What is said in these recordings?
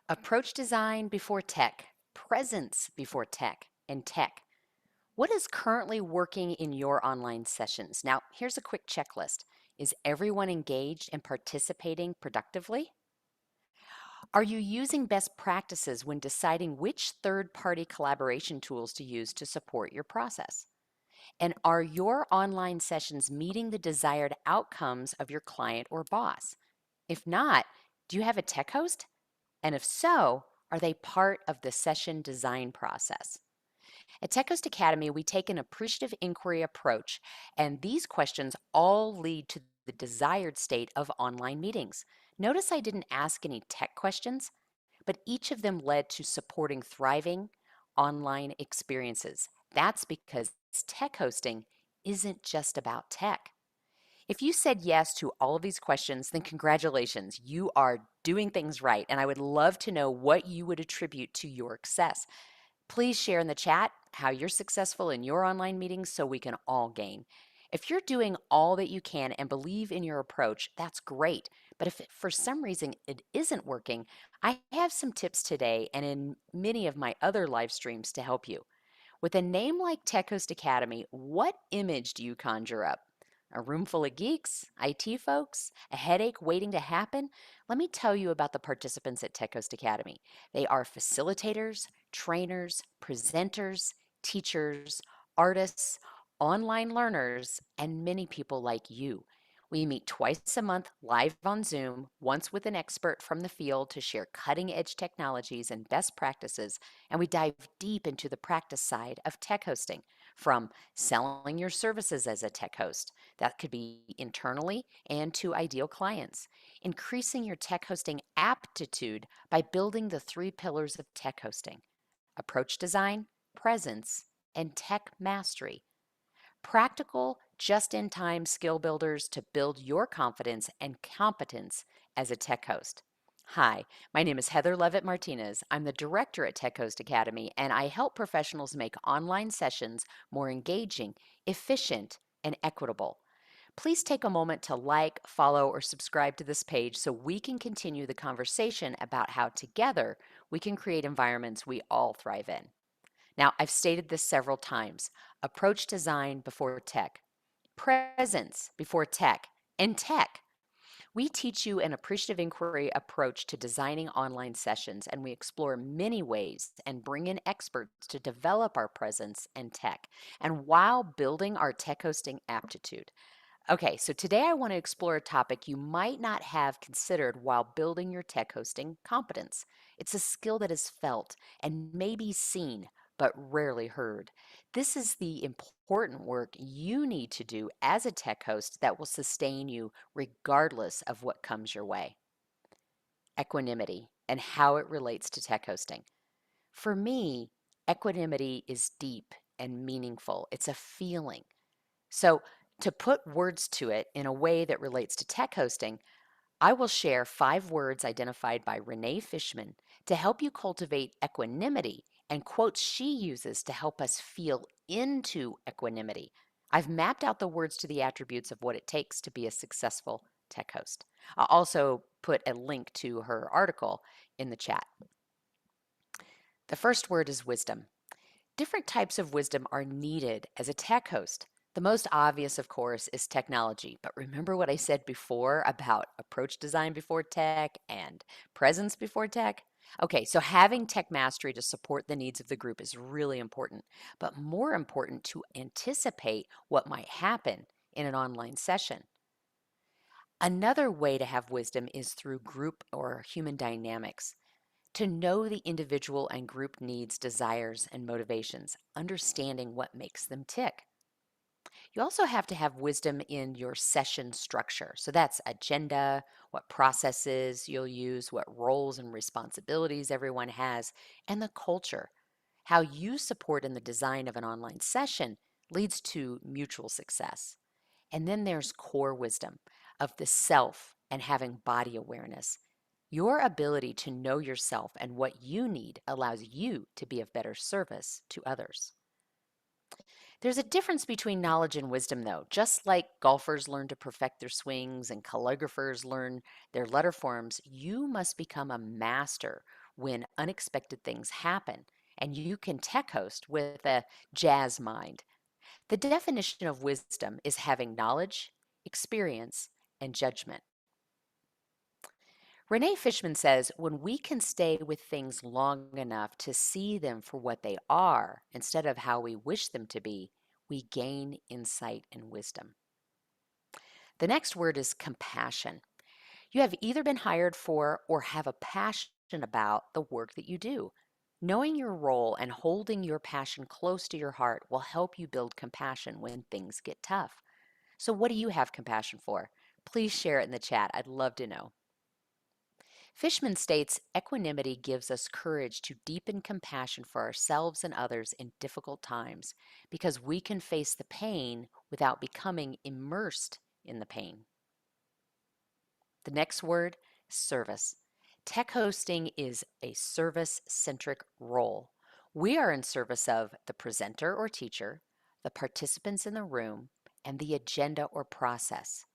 Approach design before tech, presence before tech, and tech. What is currently working in your online sessions? Now, here's a quick checklist. Is everyone engaged and participating productively? Are you using best practices when deciding which third-party collaboration tools to use to support your process? And are your online sessions meeting the desired outcomes of your client or boss? If not, do you have a tech host? And if so, are they part of the session design process? At Tech Host Academy, we take an appreciative inquiry approach, and these questions all lead to the desired state of online meetings. Notice I didn't ask any tech questions, but each of them led to supporting thriving online experiences. That's because tech hosting isn't just about tech. If you said yes to all of these questions, then congratulations, you are doing things right, and I would love to know what you would attribute to your success. Please share in the chat how you're successful in your online meetings so we can all gain. If you're doing all that you can and believe in your approach, that's great. But if for some reason it isn't working, I have some tips today and in many of my other live streams to help you. With a name like Tech Host Academy, what image do you conjure up? A room full of geeks, IT folks, a headache waiting to happen? Let me tell you about the participants at Tech Host Academy. They are facilitators, trainers, presenters, teachers, artists, online learners, and many people like you. We meet twice a month live on Zoom, once with an expert from the field to share cutting edge technologies and best practices, and we dive deep into the practice side of tech hosting, from selling your services as a tech host, that could be internally, and to ideal clients, increasing your tech hosting aptitude by building the three pillars of tech hosting: approach design, presence, and tech mastery. Practical, just in time skill builders to build your confidence and competence as a tech host. Hi, my name is Heather Levitt Martinez. I'm the director at Tech Host Academy, and I help professionals make online sessions more engaging, efficient, and equitable. Please take a moment to like, follow, or subscribe to this page so we can continue the conversation about how together we can create environments we all thrive in. Now, I've stated this several times: approach design before tech, presence before tech, and tech. We teach you an appreciative inquiry approach to designing online sessions, and we explore many ways and bring in experts to develop our presence and tech, and while building our tech hosting aptitude. Okay, so today I want to explore a topic you might not have considered while building your tech hosting competence. It's a skill that is felt and may be seen, but rarely heard. This is the important work you need to do as a tech host that will sustain you regardless of what comes your way. Equanimity and how it relates to tech hosting. For me, equanimity is deep and meaningful. It's a feeling. So, to put words to it in a way that relates to tech hosting, I will share 5 words identified by Renee Fishman to help you cultivate equanimity and quotes she uses to help us feel into equanimity. I've mapped out the words to the attributes of what it takes to be a successful tech host. I'll also put a link to her article in the chat. The first word is wisdom. Different types of wisdom are needed as a tech host. The most obvious, of course, is technology. But remember what I said before about approach design before tech and presence before tech? Okay, so having tech mastery to support the needs of the group is really important, but more important to anticipate what might happen in an online session. Another way to have wisdom is through group or human dynamics. To know the individual and group needs, desires, and motivations, understanding what makes them tick. You also have to have wisdom in your session structure. So that's agenda, what processes you'll use, what roles and responsibilities everyone has, and the culture. How you support in the design of an online session leads to mutual success. And then there's core wisdom of the self and having body awareness. Your ability to know yourself and what you need allows you to be of better service to others. There's a difference between knowledge and wisdom, though. Just like golfers learn to perfect their swings and calligraphers learn their letter forms, you must become a master when unexpected things happen, and you can tech host with a jazz mind. The definition of wisdom is having knowledge, experience, and judgment. Renee Fishman says when we can stay with things long enough to see them for what they are instead of how we wish them to be, we gain insight and wisdom. The next word is compassion. You have either been hired for or have a passion about the work that you do. Knowing your role and holding your passion close to your heart will help you build compassion when things get tough. So, what do you have compassion for? Please share it in the chat. I'd love to know. Fishman states equanimity gives us courage to deepen compassion for ourselves and others in difficult times because we can face the pain without becoming immersed in the pain. The next word, service. Tech hosting is a service-centric role. We are in service of the presenter or teacher, the participants in the room, and the agenda or process.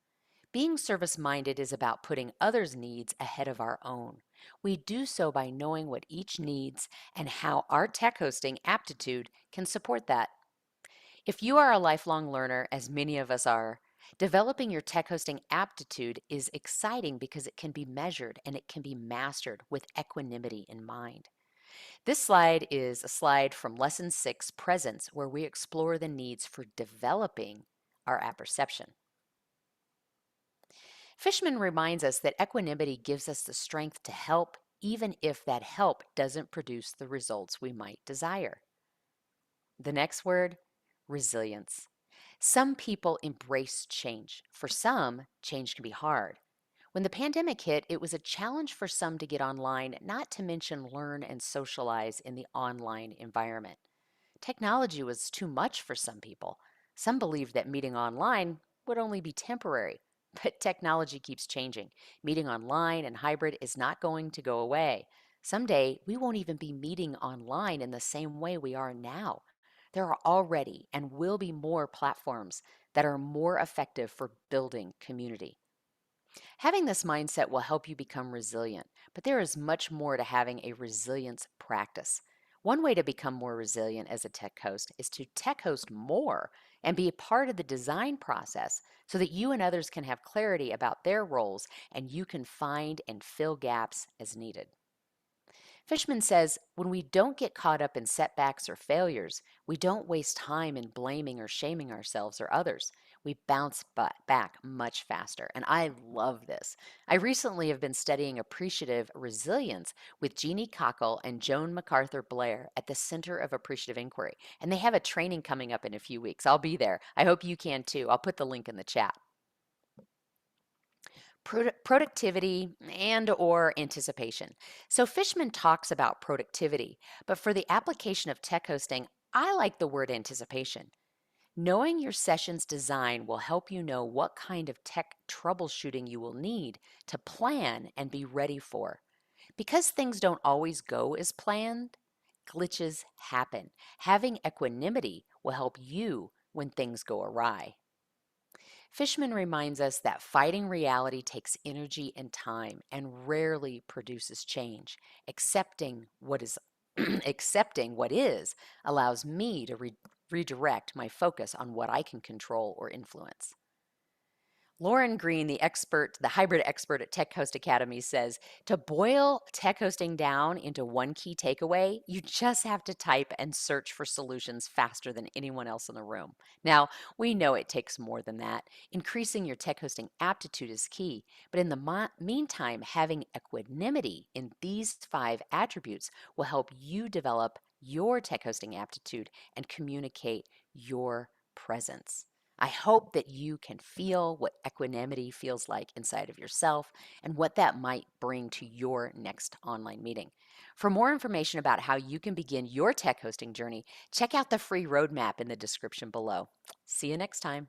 Being service-minded is about putting others' needs ahead of our own. We do so by knowing what each needs and how our tech hosting aptitude can support that. If you are a lifelong learner, as many of us are, developing your tech hosting aptitude is exciting because it can be measured and it can be mastered with equanimity in mind. This slide is a slide from Lesson 6, Presence, where we explore the needs for developing our apperception. Fishman reminds us that equanimity gives us the strength to help even if that help doesn't produce the results we might desire. The next word, resilience. Some people embrace change. For some, change can be hard. When the pandemic hit, it was a challenge for some to get online, not to mention learn and socialize in the online environment. Technology was too much for some people. Some believed that meeting online would only be temporary, but technology keeps changing. Meeting online and hybrid is not going to go away. Someday, we won't even be meeting online in the same way we are now. There are already and will be more platforms that are more effective for building community. Having this mindset will help you become resilient, but there is much more to having a resilience practice. One way to become more resilient as a tech host is to tech host more and be a part of the design process so that you and others can have clarity about their roles and you can find and fill gaps as needed. Fishman says, when we don't get caught up in setbacks or failures, we don't waste time in blaming or shaming ourselves or others. We bounce back much faster. And I love this. I recently have been studying appreciative resilience with Jeannie Cockle and Joan MacArthur Blair at the Center of Appreciative Inquiry. And they have a training coming up in a few weeks. I'll be there. I hope you can too. I'll put the link in the chat. Productivity and or anticipation. So Fishman talks about productivity, but for the application of tech hosting, I like the word anticipation. Knowing your session's design will help you know what kind of tech troubleshooting you will need to plan and be ready for. Because things don't always go as planned, glitches happen. Having equanimity will help you when things go awry. Fishman reminds us that fighting reality takes energy and time and rarely produces change. Accepting what is accepting what is allows me to redirect my focus on what I can control or influence. Lauren Green, the hybrid expert at Tech Host Academy, says to boil tech hosting down into one key takeaway, you just have to type and search for solutions faster than anyone else in the room. Now, we know it takes more than that. Increasing your tech hosting aptitude is key, but in the meantime, having equanimity in these 5 attributes will help you develop your tech hosting aptitude and communicate your presence. I hope that you can feel what equanimity feels like inside of yourself and what that might bring to your next online meeting. For more information about how you can begin your tech hosting journey, check out the free roadmap in the description below. See you next time.